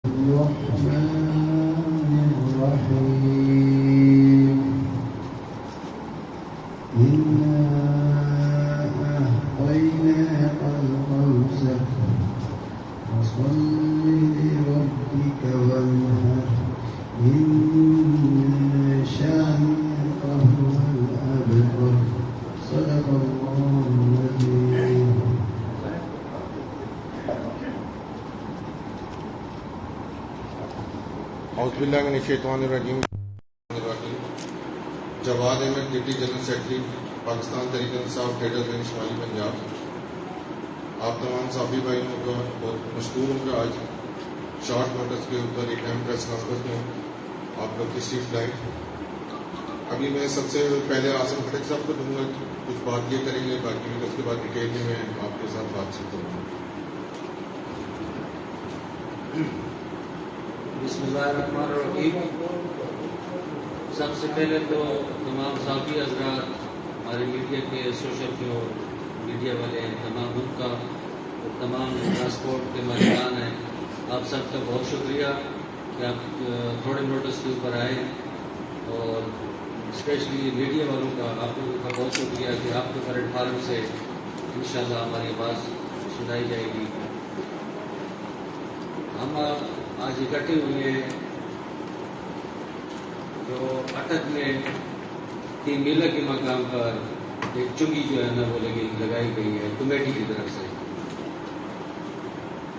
الرحمن الرحيم إنا أعطيناك الكوثر فصل لربك وانحر إن شانئك هو الأبتر صدق الله العظيم. اعوذ باللہ من الشیطان الرجیم. Jawad Ahmed deputy general secretary Pakistan Tehreek Insaf traders union شمالی پنجاب. آپ تمام صحافی بھائیوں کا بہت مشکور ہوں کہ آج شارٹ نوٹس کے اوپر ایک اہم پریس کانفرنس میں آپ لوگ تشریف لائیں. ابھی میں سب سے پہلے عاصم خٹک صاحب کو دوں گا کچھ بات یہ کریں گے، باقی اس کے بعد ڈیٹیل میں آپ کے ساتھ بات چیت کروں گا. بسم اللہ الرحمن الرحیم. سب سے پہلے تو تمام صحافی حضرات، ہمارے میڈیا کے سوشل کے اور میڈیا والے ہیں، تمام ملک کا اور تمام ٹرانسپورٹ کے مالکان ہیں، آپ سب کا بہت شکریہ کہ آپ تھوڑے نوٹس کے اوپر آئے ہیں. اور اسپیشلی میڈیا والوں کا، آپ لوگوں کا بہت شکریہ کہ آپ کے پلیٹ فارم سے انشاءاللہ ہماری آواز سنائی جائے گی. ہم آج اکٹھے ہوئے ہیں جو اٹک میں تین میلہ کے مقام پر ایک چنگی جو ہے نا وہ لگائی گئی ہے کمیٹی کی طرف سے.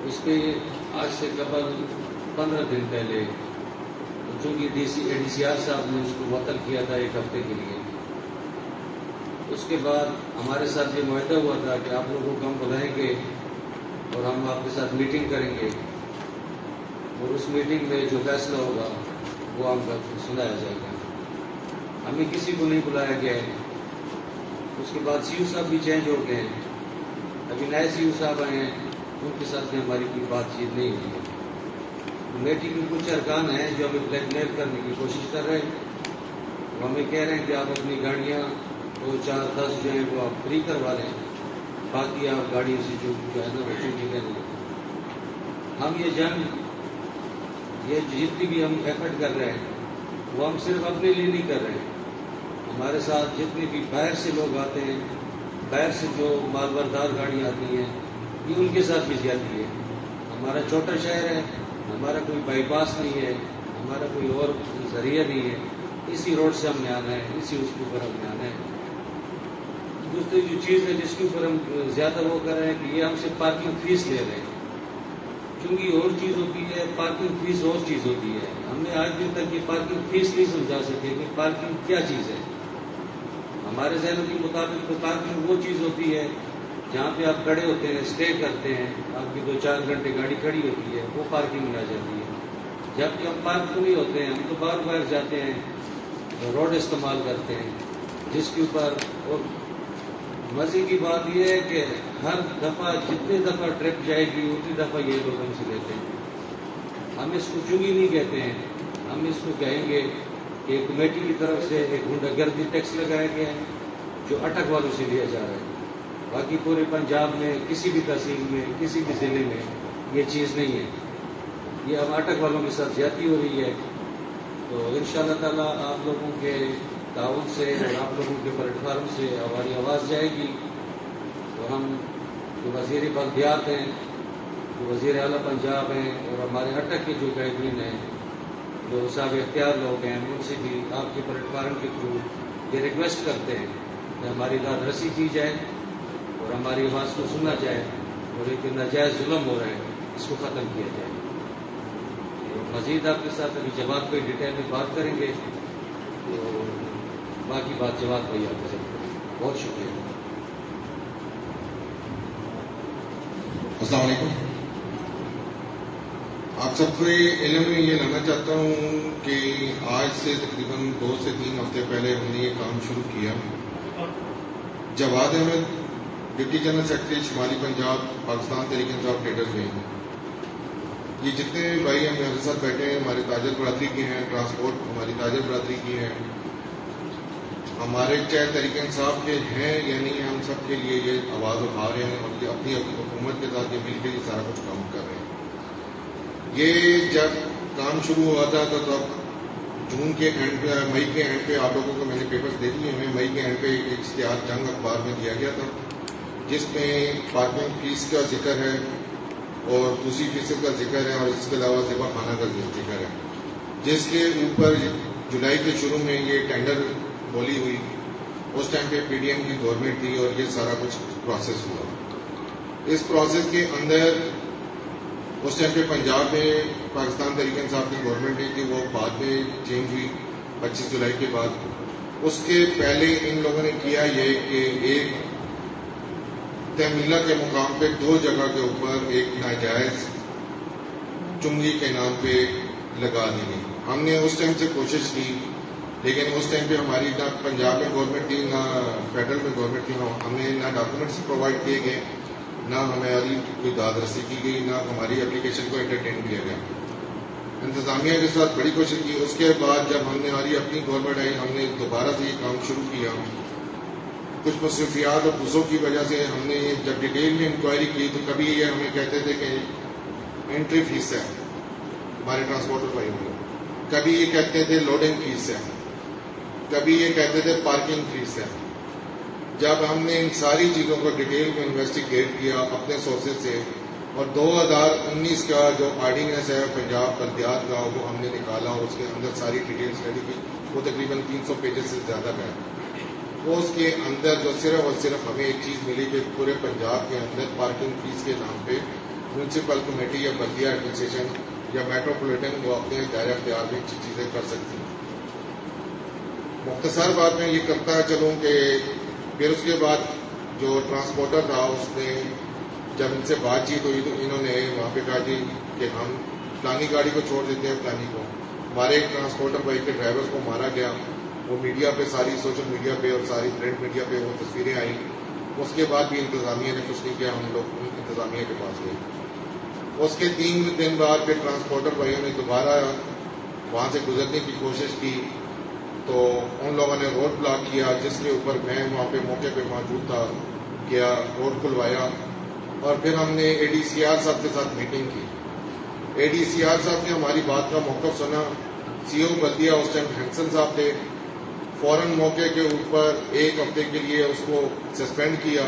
اس پہ آج سے قبل 15 دن پہلے چونکہ ADCR صاحب نے اس کو معطل کیا تھا ایک ہفتے کے لیے. اس کے بعد ہمارے ساتھ یہ معاہدہ ہوا تھا کہ آپ لوگوں کو ہم بلائیں گے اور ہم آپ کے ساتھ میٹنگ کریں گے، اور اس میٹنگ میں جو فیصلہ ہوگا وہ ہم کو سنایا جائے گا. ہمیں کسی کو نہیں بلایا گیا ہے. اس کے بعد CO صاحب بھی چینج ہو گئے ہیں، ابھی نئے CO صاحب آئے ہیں، ان کے ساتھ بھی ہماری کوئی بات چیت نہیں ہوئی ہے. کمیٹی کے کچھ ارکان ہیں جو ہمیں بلیک میل کرنے کی کوشش کر رہے ہیں. وہ ہمیں کہہ رہے ہیں کہ آپ اپنی گاڑیاں 2, 4, 10 جو ہیں وہ آپ فری کروا لیں، باقی آپ گاڑیوں سے جو ہے نا وہ چوری لیں. ہم یہ جتنی بھی ہم ایفرٹ کر رہے ہیں وہ ہم صرف اپنے لیے نہیں کر رہے ہیں. ہمارے ساتھ جتنے بھی باہر سے لوگ آتے ہیں، باہر سے جو مال بردار گاڑیاں آتی ہیں، یہ ان کے ساتھ بھی زیادتی ہے. ہمارا چھوٹا شہر ہے، ہمارا کوئی بائی پاس نہیں ہے، ہمارا کوئی اور ذریعہ نہیں ہے. اسی روڈ سے ہم نے آنا ہے، اسی اس کے اوپر ہم نے آنا ہے. دوسری جو چیز ہے جس کے اوپر ہم زیادہ وہ کر رہے ہیں کہ یہ ہم سے پارکنگ فیس لے رہے ہیں. چونکہ اور چیز ہوتی ہے، پارکنگ فیس اور چیز ہوتی ہے. ہم نے آج دن تک یہ پارکنگ فیس نہیں سمجھا سکے کہ پارکنگ کیا چیز ہے. ہمارے ذہنوں کے مطابق تو پارکنگ وہ چیز ہوتی ہے جہاں پہ آپ کھڑے ہوتے ہیں، اسٹے کرتے ہیں، آپ کی 2-4 گھنٹے گاڑی کھڑی ہوتی ہے، وہ پارکنگ میں آ جاتی ہے. جبکہ ہم پارک نہیں ہوتے ہیں، ہم تو بار بار جاتے ہیں، روڈ استعمال کرتے ہیں، جس کے اوپر. اور مزے کی بات یہ ہے کہ ہر دفعہ جتنے دفعہ ٹرپ جائے گی اتنی دفعہ یہ لوگ ہم سے لیتے ہیں. ہم اس کو چنگی نہیں کہتے ہیں، ہم اس کو کہیں گے کہ کمیٹی کی طرف سے ایک غنڈہ گردی ٹیکس لگایا گیا ہے جو اٹک والوں سے لیا جا رہا ہے. باقی پورے پنجاب میں کسی بھی تحصیل میں کسی بھی ضلع میں یہ چیز نہیں ہے. یہ اب اٹک والوں کے ساتھ زیادتی ہو رہی ہے. تو انشاءاللہ تعالی آپ لوگوں کے تعاون سے اور آپ لوگوں کے پلیٹ فارم سے ہماری آواز جائے گی. تو ہم جو وزیر بلدیات ہیں، جو وزیر اعلیٰ پنجاب ہیں، اور ہمارے اٹک کے جو قائدین ہیں، جو صاحب اختیار لوگ ہیں، ان سے بھی آپ کے پلیٹ فارم کے تھرو یہ ریکویسٹ کرتے ہیں کہ ہماری داد رسی کی جائے اور ہماری آواز کو سنا جائے، اور ایک ناجائز ظلم ہو رہا ہے اس کو ختم کیا جائے. مزید آپ کے ساتھ ابھی جواد کوئی ڈیٹیل میں بات کریں گے، تو باقی بات جواد بھائی آپ کے ساتھ کریں گے. بہت شکریہ. السلام علیکم. آپ سب کو علم میں یہ لانا چاہتا ہوں کہ آج سے تقریباً 2 سے 3 ہفتے پہلے ہم نے یہ کام شروع کیا. جواد احمد ڈپٹی جنرل سیکرٹری شمالی پنجاب پاکستان تحریک انصاف ٹریڈرز میں. یہ جتنے بھائی ہمارے ساتھ بیٹھے ہیں ہمارے تاجر برادری کے ہیں، ٹرانسپورٹ ہماری تاجر برادری کی ہیں. ہمارے چاہے تحریک انصاف کے ہیں یا نہیں ہیں، ہم سب کے لیے یہ آواز اٹھا رہے ہیں اور یہ اپنی حکومت کے ساتھ یہ مل کے یہ سارا کچھ کام کر رہے ہیں. یہ جب کام شروع ہوا تھا تو تب جون کے اینڈ پہ، مئی کے اینڈ پہ آپ لوگوں کو میں نے پیپرز دے دیے ہیں. مئی کے اینڈ پہ ایک اشتہار جنگ اخبار میں دیا گیا تھا جس میں پارکنگ فیس کا ذکر ہے اور 2% کا ذکر ہے اور اس کے علاوہ ذبح خانہ کا ذکر ہے، جس کے اوپر جولائی کے شروع میں یہ ٹینڈر بولی ہوئی. اس ٹائم پہ پی ڈی ایم کی گورنمنٹ تھی اور یہ سارا کچھ پروسیس ہوا. اس پروسیس کے اندر اس ٹائم پہ پنجاب میں پاکستان تحریک انصاف کی گورنمنٹ نہیں تھی، وہ بعد میں چینج ہوئی 25 جولائی کے بعد. اس کے پہلے ان لوگوں نے کیا یہ کہ ایک تحمیلہ کے مقام پہ 2 جگہ کے اوپر ایک ناجائز چنگی کے نام پہ لگا دی گئی. ہم نے اس ٹائم سے کوشش کی، لیکن اس ٹائم پہ ہماری نہ پنجاب میں گورنمنٹ تھی نہ فیڈرل میں گورنمنٹ تھی. ہمیں نہ ڈاکومنٹس پرووائڈ کیے گئے، نہ ہماری کوئی داد رسی کی گئی، نہ ہماری اپلیکیشن کو انٹرٹین کیا گیا. انتظامیہ کے ساتھ بڑی کوشش کی. اس کے بعد جب ہم نے ہماری اپنی گورنمنٹ آئی، ہم نے دوبارہ سے یہ کام شروع کیا. کچھ مصروفیات اور دوسروں کی وجہ سے ہم نے جب ڈیٹیل میں انکوائری کی تو کبھی یہ ہمیں کہتے تھے کہ انٹری فیس ہے ہمارے ٹرانسپورٹر بھائی کو، کبھی یہ کہتے تھے لوڈنگ فیس ہے، کبھی یہ کہتے تھے پارکنگ فیس ہے. جب ہم نے ان ساری چیزوں کو ڈیٹیل میں انویسٹیگیٹ کیا اپنے سورسز سے، اور 2019 کا جو آرڈیننس ہے پنجاب بلدیات کا وہ ہم نے نکالا اور اس کے اندر ساری ڈیٹیلس ریڈی کی. وہ تقریباً 300 پیجز سے زیادہ کا ہے. اس کے اندر جو صرف اور صرف ہمیں ایک چیز ملی کہ پورے پنجاب کے اندر پارکنگ فیس کے نام پہ میونسپل کمیٹی یا بلدیہ ایڈمنسٹریشن یا میٹروپولیٹن وہ اپنے دائرہ اختیار میں چیزیں کر سکتی ہیں. مختصر بات میں یہ کرتا چلوں کہ پھر اس کے بعد جو ٹرانسپورٹر تھا اس نے جب ان سے بات چیت ہوئی تو انہوں نے وہاں پہ کہا جی کہ ہم فلانی گاڑی کو چھوڑ دیتے ہیں فلانی کو. ہمارے ایک ٹرانسپورٹر بھائی کے ڈرائیور کو مارا گیا. وہ میڈیا پہ ساری سوشل میڈیا پہ اور ساری پرنٹ میڈیا پہ وہ تصویریں آئیں. اس کے بعد بھی انتظامیہ نے کچھ نہیں کیا. ہم لوگ انتظامیہ کے پاس گئے. اس کے 3 دن بعد پھر ٹرانسپورٹر بھائیوں نے دوبارہ وہاں سے گزرنے کی کوشش کی تو ان لوگوں نے روڈ بلاک کیا، جس کے اوپر میں وہاں پہ موقع پہ موجود تھا. کیا روڈ کھلوایا اور پھر ہم نے اے ڈی سی آر صاحب کے ساتھ میٹنگ کی. اے ڈی سی آر صاحب نے ہماری بات کا موقف سنا. سی او بلدیہ اس ٹائم ہینسن صاحب تھے. فوراً موقع کے اوپر 1 ہفتے کے لیے اس کو سسپینڈ کیا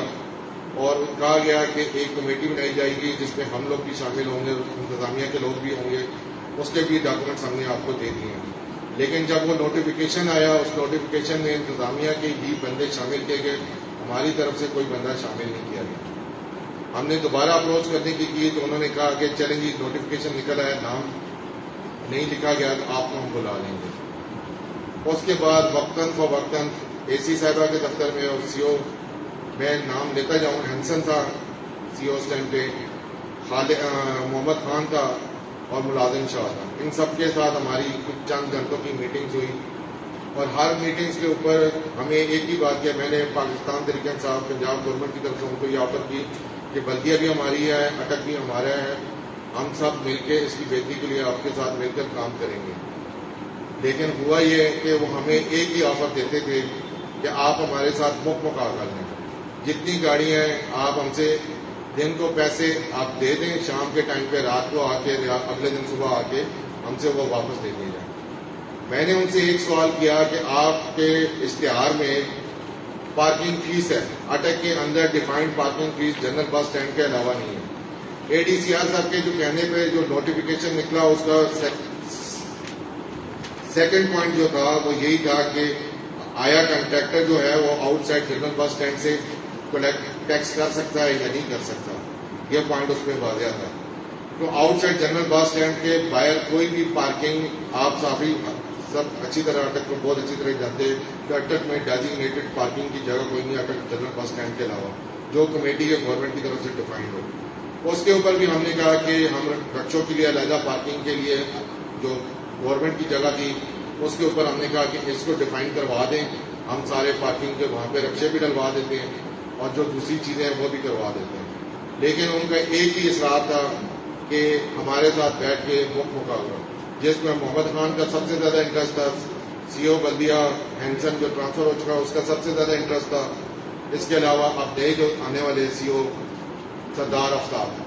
اور کہا گیا کہ ایک کمیٹی بنائی جائے گی جس میں ہم لوگ بھی شامل ہوں گے، انتظامیہ کے لوگ بھی ہوں گے. اس کے بھی ڈاکومنٹس ہم نے آپ کو دے دیے ہیں. لیکن جب وہ نوٹیفیکیشن آیا اس نوٹیفیکیشن میں انتظامیہ کے ہی بندے شامل کیے گئے، ہماری طرف سے کوئی بندہ شامل نہیں کیا گیا. ہم نے دوبارہ اپروچ کرنے کی تو انہوں نے کہا کہ چلیں جی نوٹیفیکیشن نکل آیا، نام نہیں لکھا گیا تو آپ کو ہم بلا لیں گے. اس کے بعد وقتاً فوقتاً اے سی صاحبہ کے دفتر میں اور سی او میں نام لیتا جاؤں، ہینسن تھا سی او اس ٹائم پہ، محمد خان تھا اور ملازم شاہ تھا. ان سب کے ساتھ ہماری کچھ چند گھنٹوں کی میٹنگز ہوئی اور ہر میٹنگز کے اوپر ہمیں ایک ہی بات کیا. میں نے پاکستان تحریک انصاف پنجاب گورنمنٹ کی طرف سے ان کو یہ آفر کی کہ بلدیہ بھی ہماری ہے، اٹک بھی ہمارا ہے، ہم سب مل کے اس کی بہتری کے لیے آپ کے ساتھ مل کر کام کریں گے. لیکن ہوا یہ کہ وہ ہمیں ایک ہی آفر دیتے تھے کہ آپ ہمارے ساتھ مکمل کر لیں، جتنی گاڑیاں ہیں آپ ہم سے دن کو پیسے آپ دے دیں، شام کے ٹائم پہ رات کو آ کے اگلے دن صبح آ کے ہم سے وہ واپس دے دیے جائیں. میں نے ان سے ایک سوال کیا کہ آپ کے اشتہار میں پارکنگ فیس ہے، اٹک کے اندر defined parking fee general bus stand کے علاوہ نہیں ہے. اے ڈی سی آر صاحب کے جو کہنے پہ جو نوٹیفیکیشن نکلا اس کا سیکنڈ پوائنٹ جو تھا وہ یہی تھا کہ آیا کنٹریکٹر جو ہے وہ out side general bus stand سے ٹیکس کر سکتا ہے یا نہیں کر سکتا. یہ پوائنٹ اس میں واضح تھا. تو out side general bus stand کے باہر کوئی بھی پارکنگ آپ صافی سب اچھی طرح اٹک کو بہت اچھی طرح جانتے ہیں کہ اٹک میں ڈیزیگنیٹڈ پارکنگ کی جگہ کوئی نہیں اٹک جنرل بس اسٹینڈ کے علاوہ جو کمیٹی یا گورنمنٹ کی طرف سے ڈیفائنڈ ہو. اس کے اوپر بھی ہم نے کہا کہ ہم رکشوں کے لیے علیحدہ پارکنگ کے لیے جو گورنمنٹ کی جگہ تھی اس کے اوپر ہم نے کہا کہ اس کو ڈیفائن کروا دیں. ہم سارے پارکنگ کے وہاں پہ رکشے بھی ڈلوا دیتے ہیں اور جو دوسری چیزیں ہیں وہ بھی کروا دیتے ہیں. لیکن ان کا ایک ہی اصرار تھا کہ ہمارے ساتھ بیٹھ کے مقابلہ، جس میں محمد خان کا سب سے زیادہ انٹرسٹ تھا، سی او بلدیہ ہینسن جو ٹرانسفر ہو چکا اس کا سب سے زیادہ انٹرسٹ تھا. اس کے علاوہ اب نئے جو آنے والے سی او سردار آفتاب.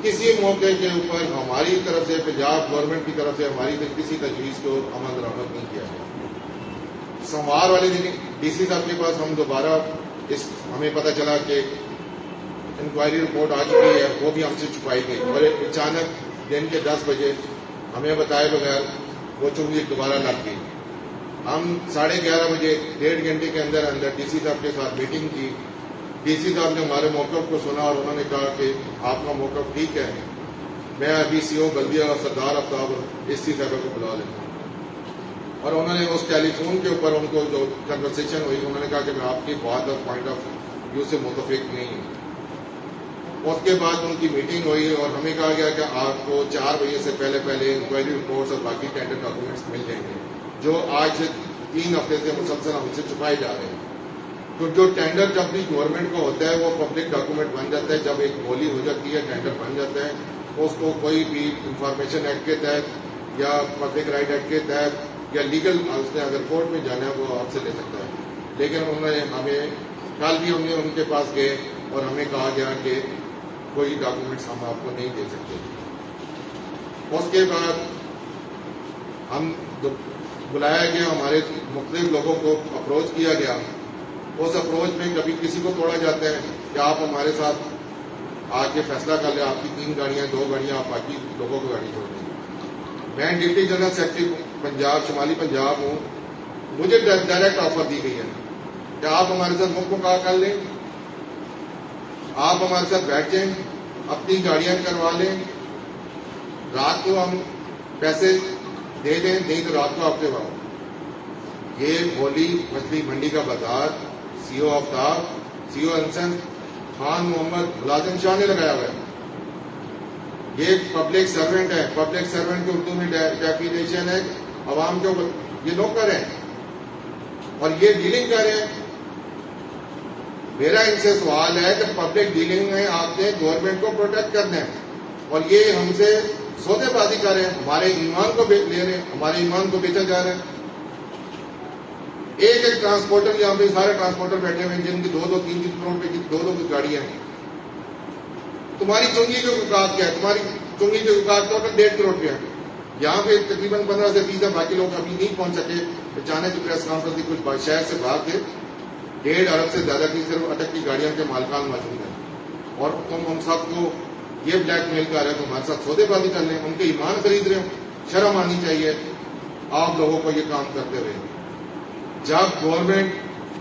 کسی موقع کے اوپر ہماری طرف سے پنجاب گورنمنٹ کی طرف سے ہماری کسی تجویز کو عمل درآمد نہیں کیا گیا۔ سوموار والے دن ڈی سی صاحب کے پاس ہم دوبارہ ہمیں پتہ چلا کہ انکوائری رپورٹ آ چکی ہے، وہ بھی ہم سے چھپائی گئی، اور اچانک دن کے 10 بجے ہمیں بتائے بغیر وہ چنگی دوبارہ لگ گئی۔ ہم 11:30 بجے 1.5 گھنٹے کے اندر ڈی سی صاحب کے ساتھ میٹنگ کی۔ ڈی سی صاحب نے ہمارے موقف کو سنا اور انہوں نے کہا کہ آپ کا موقف ٹھیک ہے، میں ابھی سی او بلدیہ اور سردار آفتاب ایس سی صاحبہ کو بلا لیتا ہوں۔ اور انہوں نے اس ٹیلی فون کے اوپر ان کو جو کنورسیشن ہوئی، انہوں نے کہا کہ میں آپ کی بات اور پوائنٹ آف ویو سے متفق نہیں ہوں۔ اس کے بعد ان کی میٹنگ ہوئی اور ہمیں کہا گیا کہ آپ کو 4 بجے سے پہلے انکوائری رپورٹس اور باقی ٹینڈر ڈاکومنٹس مل جائیں گے، جو آج سے 3 ہفتے سے مسلسل ہم سے چھپائے جا رہے ہیں۔ تو جو ٹینڈر جب بھی گورنمنٹ کو ہوتا ہے وہ پبلک ڈاکومنٹ بن جاتا ہے، جب ایک بولی ہو جاتی ہے ٹینڈر بن جاتا ہے، اس کو کوئی بھی انفارمیشن ایکٹ کے تحت یا پبلک رائٹ ایکٹ کے تحت یا لیگل اس نے اگر کورٹ میں جانا ہے وہ آپ سے لے سکتا ہے۔ لیکن انہوں نے ہمیں کل بھی ہم نے ان کے پاس گئے اور ہمیں کہا گیا کہ کوئی ڈاکومنٹس ہم آپ کو نہیں دے سکتے۔ اس کے بعد ہم بلایا گیا، ہمارے مختلف لوگوں کو اپروچ کیا گیا۔ اس اپروچ میں کبھی کسی کو توڑا جاتا ہے کہ آپ ہمارے ساتھ آ کے فیصلہ کر لیں، آپ کی 3 گاڑیاں 2 گاڑیاں، آپ باقی لوگوں کو گاڑی چھوڑ دیں۔ میں ڈپٹی جنرل سیکرٹری پنجاب شمالی پنجاب ہوں، مجھے ڈائریکٹ آفر دی گئی ہے کہ آپ ہمارے ساتھ مکمل کر لیں، آپ ہمارے ساتھ بیٹھ جائیں، اپنی گاڑیاں کروا لیں، رات کو ہم پیسے دے دیں، نہیں تو رات کو آپ کے وہاں۔ یہ بولی مچھلی منڈی کا بازار سی او آفتاب، سی او انسن خان محمد ملازم شاہ نے لگایا ہوا ہے۔ یہ پبلک سرونٹ ہے، پبلک سرونٹ کے اردو میں ڈیفینیشن ہے عوام کے یہ نوکر ہیں اور یہ ڈیلنگ کر رہے ہیں۔ میرا ان سے سوال ہے کہ پبلک ڈیلنگ میں آپ نے گورنمنٹ کو پروٹیکٹ کرنا ہے اور یہ ہم سے سودے بازی کر رہے ہیں، ہمارے ایمان کو لے رہے ہیں، ہمارے ایمان کو بیچا جا رہا ہے۔ ایک ٹرانسپورٹر یہاں پہ سارے ٹرانسپورٹر بیٹھے ہوئے ہیں جن کی 2-2 3-3 کروڑ پہ 2-2 کی گاڑیاں ہیں۔ تمہاری چنگی کے اوقات کیا ہے؟ تمہاری چنگی کے اوقات ٹوٹل 1.5 کروڑ پہ ہے۔ یہاں پہ تقریباً 15 سے 20 باقی لوگ ابھی نہیں پہنچ سکے، اچانک کی پریس کانفرنس کی کچھ شہر سے باہر تھے۔ 1.5 ارب سے زیادہ کی صرف اٹک کی گاڑیاں کے مالکان موجود ہیں اور تم ہم سب کو یہ بلیک میل کر رہے ہیں، تمہارے ساتھ سودے بازی کر لیں، ان کے ایمان خرید رہے ہو۔ شرم آنی چاہیے آپ لوگوں کو یہ کام کرتے ہوئے۔ جب گورنمنٹ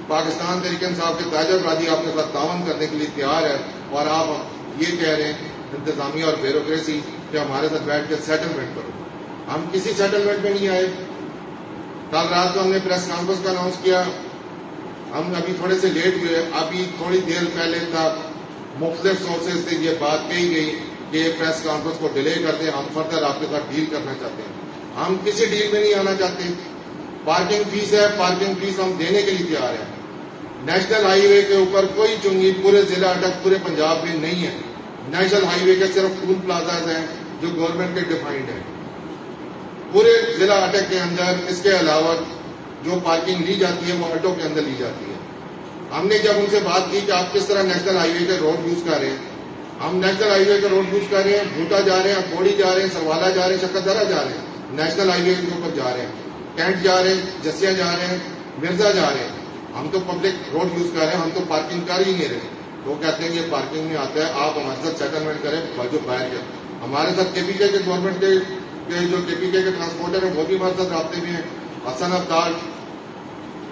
پاکستان تحریک انصاف کے تاج افرادی آپ کے ساتھ تعاون کرنے کے لیے تیار ہے اور آپ یہ کہہ رہے ہیں انتظامیہ اور بیوروکریسی کہ ہمارے ساتھ بیٹھ کے سیٹلمنٹ کرو، ہم کسی سیٹلمنٹ میں نہیں آئے۔ کل رات کو ہم نے پریس کانفرنس کا اناؤنس کیا، ہم ابھی تھوڑے سے لیٹ ہوئے، ابھی تھوڑی دیر پہلے تک مختلف سورسز سے یہ بات کہی گئی کہ یہ پریس کانفرنس کو ڈیلے کر دیں، ہم فردر آپ کے ساتھ ڈیل کرنا چاہتے ہیں۔ ہم کسی ڈیل میں نہیں آنا چاہتے۔ پارکنگ فیس ہے، پارکنگ فیس ہم دینے کے لیے تیار ہیں۔ نیشنل ہائی وے کے اوپر کوئی چنگی پورے ضلع اٹک پورے پنجاب میں نہیں ہے۔ نیشنل ہائی وے کے صرف ٹول پلازاز ہیں جو گورنمنٹ کے ڈیفائنڈ ہیں پورے ضلع اٹک کے اندر۔ اس کے علاوہ جو پارکنگ لی جاتی ہے وہ آٹو کے اندر لی جاتی ہے۔ ہم نے جب ان سے بات کی کہ آپ کس طرح نیشنل ہائی وے کے روڈ یوز کر رہے ہیں، ہم نیشنل ہائی وے کے روڈ یوز کر رہے ہیں، بھوٹا جا رہے ہیں، پوڑی جا رہے ہیں، سروالا جا رہے ہیں، شکردرہ جا رہے ہیں، نیشنل ہائی وے کے اوپر جا رہے ہیں، کینٹ جا رہے ہیں، جسیا جا رہے ہیں، مرزا جا رہے ہیں۔ ہم تو پبلک روڈ یوز کر رہے ہیں، ہم تو پارکنگ کر ہی نہیں رہے۔ وہ کہتے ہیں یہ پارکنگ میں آتا ہے، آپ ہمارے ساتھ سیٹلمنٹ کریں جو باہر کے ہمارے ساتھ کے پی کے گورنمنٹ کے جو کے پی کے ٹرانسپورٹر ہیں وہ بھی ہمارے ساتھ رابطے میں ہیں۔ حسن افطار،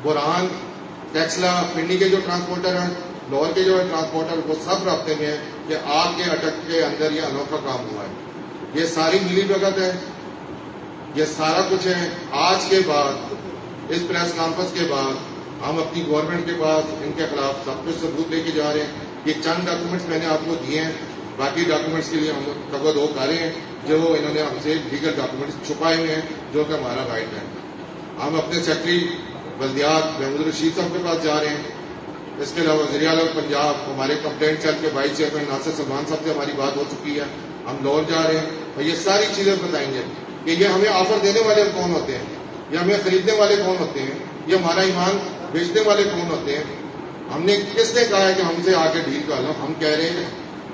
برہان، ٹیکسلا، پنڈی کے جو ٹرانسپورٹر ہیں، لاہور کے جو ٹرانسپورٹر، وہ سب رابطے میں ہیں کہ آپ کے اٹک کے اندر یہ انوکھا کام ہوا ہے۔ یہ ساری ملی بھگت ہے، یہ سارا کچھ ہے۔ آج کے بعد اس پریس کانفرنس کے بعد ہم اپنی گورنمنٹ کے پاس ان کے خلاف سب کچھ ثبوت لے کے جا رہے ہیں۔ یہ چند ڈاکومنٹس میں نے آپ کو دیے ہیں، باقی ڈاکومنٹس کے لیے ہم تگ و کر رہے ہیں جو انہوں نے ہم سے لیگل ڈاکومنٹس چھپائے ہوئے ہیں جو کہ ہمارا رائٹ ہے۔ ہم اپنے سیکرٹری بلدیات محمود رشید صاحب کے پاس جا رہے ہیں۔ اس کے علاوہ وزیر اعلیٰ پنجاب ہمارے کمپلینٹ سیل کے وائس چیئرمین ناصر سلمان صاحب سے ہماری بات ہو چکی ہے، ہم لاہور جا رہے ہیں اور یہ ساری چیزیں بتائیں گے کہ یہ ہمیں آفر دینے والے کون ہوتے ہیں، یہ ہمیں خریدنے والے کون ہوتے ہیں، یہ ہمارا ایمان بیچنے والے کون ہوتے ہیں۔ ہم نے کس نے کہا ہے کہ ہم سے آ کے ڈیل کر لو؟ ہم کہہ رہے ہیں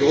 2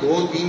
2-3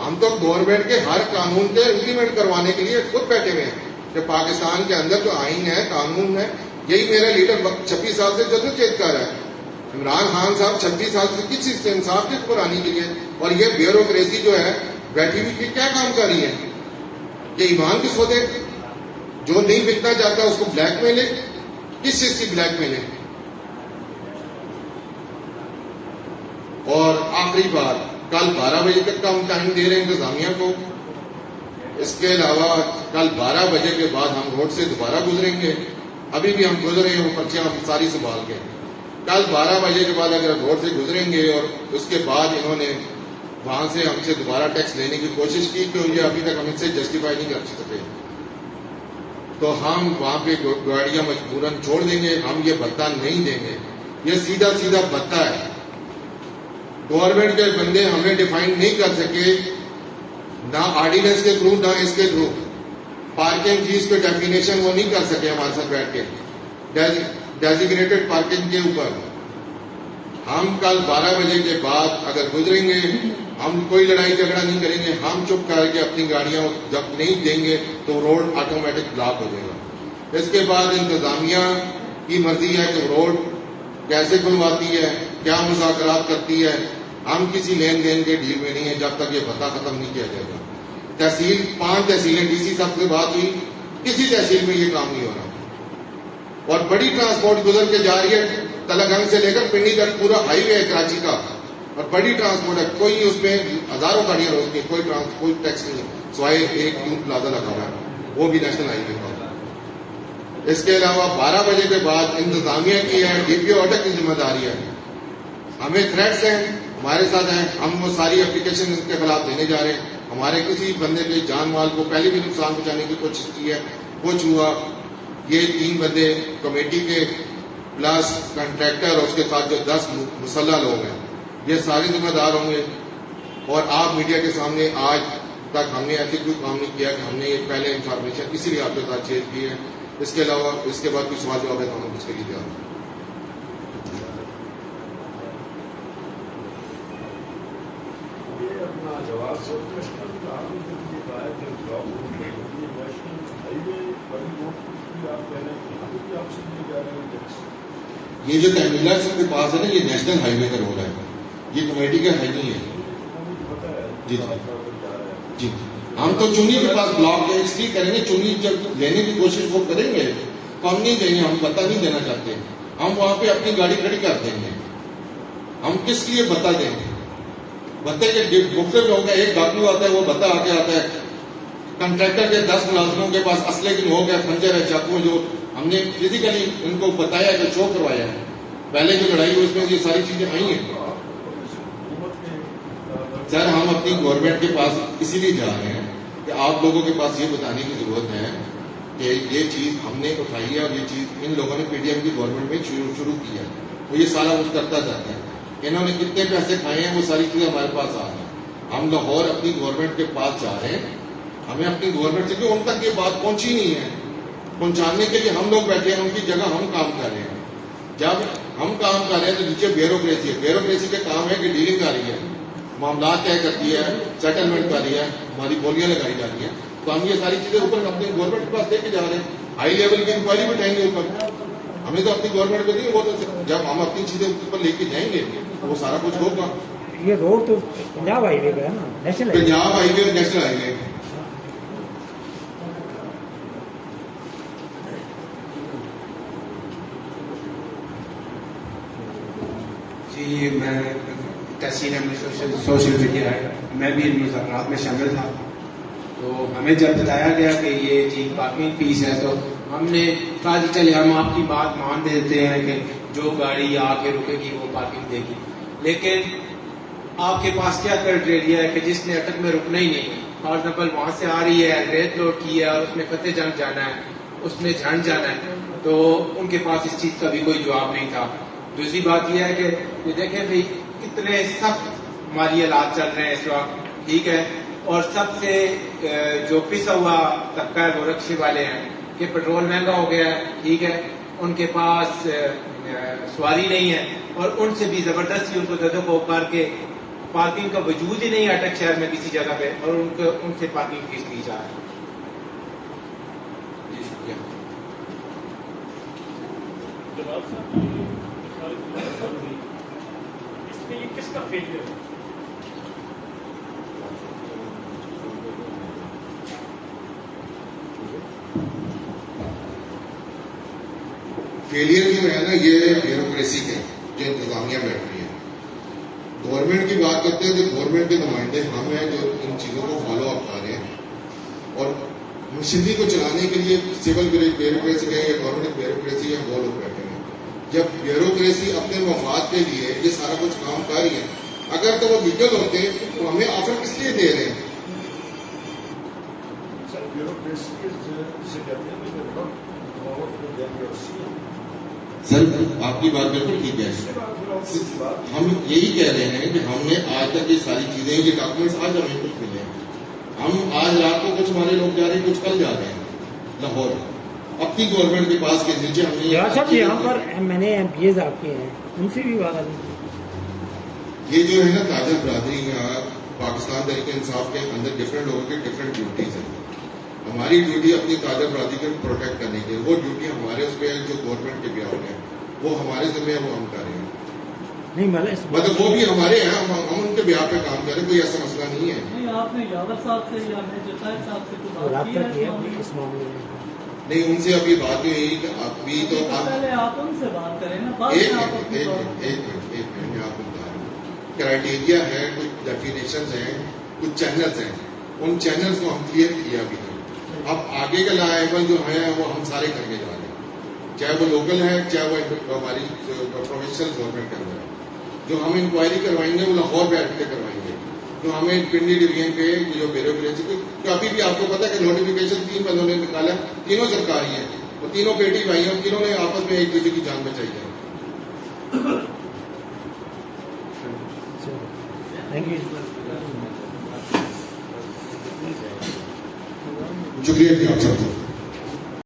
ہم تو گورنمنٹ کے ہر قانون کے امپلیمنٹ کروانے کے لیے خود بیٹھے ہوئے ہیں کہ پاکستان کے اندر جو آئین ہے قانون ہے. یہی میرا لیڈر 26 سال سے جدوجہد کر رہا ہے. عمران خان صاحب 26 سال سے کس چیز سے انصاف کے قرآنی کے لیے, اور یہ بیوروکریسی جو ہے بیٹھی ہوئی کیا کام کر رہی ہے؟ یہ ایمان کس کو دے؟ جو نہیں بکنا چاہتا اس کو بلیک میل ہے. کس چیز کی بلیک میل ہے؟ اور آخری بات, کل 12 بجے تک کا ہم ٹائم دے رہے ہیں انتظامیہ کو. اس کے علاوہ کل 12 بجے کے بعد ہم روڈ سے دوبارہ گزریں گے. ابھی بھی ہم گزر رہے ہیں وہ پرچیاں ہم ساری سنبھال کے. کل 12 بجے کے بعد اگر روڈ سے گزریں گے اور اس کے بعد انہوں نے وہاں سے ہم سے دوبارہ ٹیکس لینے کی کوشش کی تو یہ ابھی تک ہم ان سے جسٹیفائی نہیں کر سکتے, تو ہم وہاں پہ گاڑیاں مجبوراً چھوڑ دیں گے. ہم یہ بھتہ نہیں دیں گے. یہ سیدھا سیدھا بھتہ ہے. گورنمنٹ کے بندے ہمیں ڈیفائن نہیں کر سکے, نہ آرڈیننس کے تھرو نہ اس کے تھرو. پارکنگ فیس پہ ڈیفینیشن وہ نہیں کر سکے ہمارے ساتھ بیٹھ کے ڈیزیگنیٹڈ پارکنگ کے اوپر. ہم کل 12 بجے کے بعد اگر گزریں گے ہم کوئی لڑائی جھگڑا نہیں کریں گے. ہم چپ کر کے اپنی گاڑیاں جب نہیں دیں گے تو روڈ آٹومیٹک بلاک ہو جائے گا. اس کے بعد انتظامیہ کی مرضی ہے کہ روڈ کیسے کھلواتی ہے, کیا مذاکرات کرتی ہے. ہم کسی لین دین کے ڈیل میں نہیں ہیں جب تک یہ پتہ ختم نہیں کیا جائے گا. تحصیل 5 تحصیلیں ڈی سی صاحب سے بات ہوئی, کسی تحصیل میں یہ کام نہیں ہو رہا. اور بڑی ٹرانسپورٹ گزر کے جا رہی ہے تلگنگ سے لے کر پنڈی تک, پورا ہائی وے ہے کراچی کا, اور بڑی ٹرانسپورٹ ہے. کوئی اس میں ہزاروں گاڑیاں روکتی ہیں, کوئی ٹیکس نہیں, سوائے ایک پلازا لگا ہوا ہے وہ بھی نیشنل ہائی وے کا. اس کے علاوہ 12 بجے کے بعد انتظامیہ کی ہے, ڈی پی او اٹک کی ذمہ داری ہے. ہمیں تھریٹس ہیں, ہمارے ساتھ ہیں, ہم وہ ساری اپلیکیشن اس کے خلاف دینے جا رہے ہیں. ہمارے کسی بندے کے جان مال کو پہلے بھی نقصان پہنچانے کی کوشش کی ہے, کچھ ہوا. یہ 3 بندے کمیٹی کے پلس کنٹریکٹر اور اس کے ساتھ جو 10 مسلح لوگ ہیں یہ سارے ذمہ دار ہوں گے. اور آپ میڈیا کے سامنے آج تک ہم نے ایسے کوئی کام نہیں کیا کہ ہم نے یہ پہلے انفارمیشن اسی لیے آپ کے ساتھ شیئر کی ہے. اس کے علاوہ اس کے بعد کوئی سوال جواب ہے تو ہم اس کے لیے تیار ہیں. یہ جو تعمیرات سب کے پاس ہے نا, یہ نیشنل ہائی وے کا رول ہے, یہ کمیٹی کا ہے نہیں ہے. جی جی ہم تو چنی کے پاس بلاک ہے, اس لیے کریں گے. چنی جب لینے کی کوشش وہ کریں گے تو ہم نہیں دیں گے, ہم بتا نہیں دینا چاہتے. ہم وہاں پہ اپنی گاڑی کھڑی کر دیں گے. ہم کس لیے بتا دیں گے؟ بتے کے بکے میں ہوگا, ایک ڈاکو آتا ہے وہ بتا آ کے آتا ہے. کنٹریکٹر کے 10 ملازموں کے پاس اسلحے کی ہو گیا, خنجر ہے, چاقو, جو ہم نے فزیکلی ان کو بتایا, جو شو کروایا ہے. پہلے جو لڑائی ہوئی اس میں یہ ساری چیزیں آئی ہیں. سر ہم اپنی گورنمنٹ کے پاس اسی لیے جا رہے ہیں کہ آپ لوگوں کے پاس یہ بتانے کی ضرورت ہے کہ یہ چیز ہم نے اٹھائی ہے اور یہ چیز ان لوگوں نے پی ڈی ایم کی گورنمنٹ میں شروع کی ہے. وہ یہ سارا کچھ کرتا جاتا ہے. انہوں نے کتنے پیسے کھائے ہیں وہ ساری چیزیں ہمارے پاس آ رہی ہیں. ہم لاہور اپنی گورنمنٹ کے پاس جا رہے ہیں. ہمیں اپنی گورنمنٹ سے کہ ان تک یہ بات پہنچی نہیں ہے, پہنچانے کے لیے ہم لوگ بیٹھے ہیں, ان کی جگہ ہم کام کر رہے ہیں. جب ہم کام کر رہے ہیں تو نیچے بیوروکریسی ہے. بیوروکریسی کا کام ہے کہ ڈیلنگ کر رہی ہے, معاملات طے کرتی ہے, سیٹلمنٹ کر رہی ہے, ہماری بولیاں لگائی جا رہی ہیں. تو ہم یہ ساری چیزیں اوپر اپنی گورنمنٹ کے پاس لے کے جا رہے ہیں. ہائی لیول کی انکوائری بٹھائیں گے اوپر. ہمیں تو اپنی گورنمنٹ کو نہیں, وہ تو جب ہم اپنی چیزیں اوپر لے کے جائیں گے تو وہ سارا کچھ ہوگا. یہ روڈ تو پنجاب ہائی وے کا ہے نا, نیشنل پنجاب ہائی وے اور نیشنل ہائی وے. جی میں تحصیل سوشل میڈیا ہے, میں بھی ان مذاکرات میں شامل تھا. تو ہمیں جب بتایا گیا کہ یہ جی پارکنگ فیس ہے تو ہم نے کہا جی چلے ہم آپ کی بات مان دیتے ہیں کہ جو گاڑی آ کے رکے گی وہ پارکنگ دے گی. لیکن آپ کے پاس کیا کرائٹیریا ہے کہ جس نے اٹک میں رکنا ہی نہیں ہے, فار ایگزامپل وہاں سے آ رہی ہے, ریت لوڈ کی ہے اور اس میں فتح جنگ جانا ہے, اس میں جھنڈ جانا ہے, تو ان کے پاس اس چیز کا بھی کوئی جواب نہیں تھا. دوسری بات یہ ہے کہ یہ دیکھیں بھائی کتنے سخت مالی حالات چل رہے ہیں اس وقت, ٹھیک ہے, اور سب سے جو پسا ہوا طبقہ ہے وہ رکشے والے ہیں کہ پیٹرول مہنگا ہو گیا ہے, ٹھیک ہے, ان کے پاس سواری نہیں ہے اور ان سے بھی زبردستی ان کو ددو کو کر کے پارکنگ کا وجود ہی نہیں اٹک شہر میں کسی جگہ پہ، اور ان سے پارکنگ فیس لی جا رہی ہے. جی شکریہ. اس میں یہ کس کا فیلئر ہے؟ فیلئر جو ہے نا یہ بیوروکریسی کے جو انتظامیہ بیٹھ رہی ہے. گورنمنٹ کی بات کرتے ہیں تو گورنمنٹ کے نمائندے ہم ہیں جو ان چیزوں کو فالو اپ کر رہے ہیں، اور مشینری کو چلانے کے لیے سول بیوروکریسی ہے یا گورنمنٹ بیوروکریسی ہے وہ لوگ بیٹھے ہیں. جب بیوروکریسی اپنے مفاد کے لیے یہ سارا کچھ کام کر رہی ہے، اگر تو وہ لیگل ہوتے تو ہمیں آفر کس لیے دے رہے ہیں؟ سر آپ کی بات بالکل ٹھیک ہے. ہم یہی کہہ رہے ہیں کہ ہم نے آج تک یہ ساری چیزیں یہ ڈاکومنٹس آج ہمیں کچھ ملے ہیں. ہم آج رات کو کچھ ہمارے لوگ جا رہے ہیں، کچھ کل جا رہے ہیں لاہور اپنی گورنمنٹ کے پاس کے نیچے. ہم نے صاحب یہاں پر میں نے ایم پی ایز آپ کے ہیں، ان سے بھی بات آئی. یہ جو ہے نا تاجر برادری یا پاکستان تحریک انصاف کے اندر ڈفرینٹ لوگوں کے ڈفرینٹ ڈیوٹیز ہیں. ہماری ڈیوٹی اپنی تاجر برادری کو پروٹیکٹ کرنے کی ہے. وہ ڈیوٹی ہمارے اس پہ جو گورنمنٹ کے بھی آؤٹ ہے وہ ہمارے ذمہ ہے، وہ ہم کر رہے ہیں. نہیں مطلب وہ بھی ہمارے ہیں، ہم ان کے بیاہ پہ کام کریں، کوئی ایسا مسئلہ نہیں ہے. نہیں آپ نے یاور صاحب سے یا جسائد صاحب سے تو بات کی ہے اس معاملے میں. نہیں ان سے ابھی بات نہیں ہوئی کہ ابھی تو پہلے آپ ان سے بات کریں نا. ایک منٹ میں آپ کو بتا رہا ہوں. کرائٹیریا ہے، کچھ ڈیفینیشنز ہیں، کچھ چینلز ہیں، ان چینلز کو ہم کلیئر کیا بھی ہے. اب آگے کا لائبل جو ہے وہ ہم سارے کرنے جا رہے ہیں، چاہے وہ لوکل ہے چاہے وہ ہماری پروفیشنل گورنمنٹ کے اندر ہے. جو ہم انکوائری کروائیں گے وہ لاہور بیٹھ کے کروائیں گے. جو ہمیں پنڈی ڈویژن کے جو بیوروکریسی تو ابھی بھی آپ کو پتا ہے کہ نوٹیفیکیشن 3 بندوں نے نکالا، تینوں سرکاری ہیں، وہ تینوں بیٹی بھائی ہیں، تینوں نے آپس میں ایک دوسرے کی جان بچائی ہے. شکریہ جی آپ سب.